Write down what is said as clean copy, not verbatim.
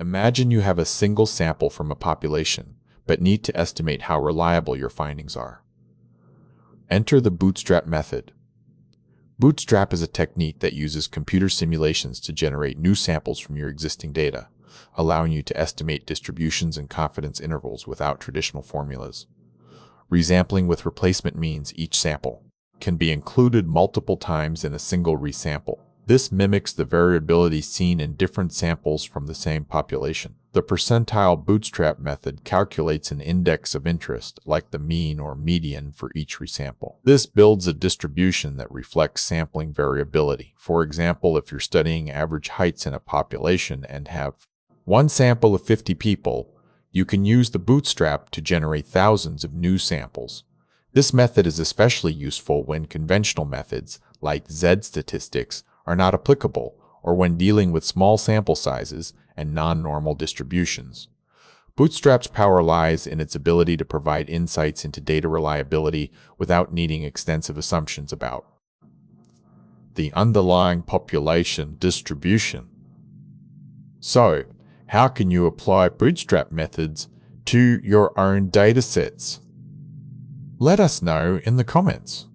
Imagine you have a single sample from a population, but need to estimate how reliable your findings are. Enter the Bootstrap method. Bootstrap is a technique that uses computer simulations to generate new samples from your existing data, allowing you to estimate distributions and confidence intervals without traditional formulas. Resampling with replacement means each sample can be included multiple times in a single resample. This mimics the variability seen in different samples from the same population. The percentile bootstrap method calculates an index of interest, like the mean or median, for each resample. This builds a distribution that reflects sampling variability. For example, if you're studying average heights in a population and have one sample of 50 people, you can use the bootstrap to generate thousands of new samples. This method is especially useful when conventional methods, like z-statistics, are not applicable, or when dealing with small sample sizes and non-normal distributions. Bootstrap's power lies in its ability to provide insights into data reliability without needing extensive assumptions about the underlying population distribution. So, how can you apply Bootstrap methods to your own datasets? Let us know in the comments.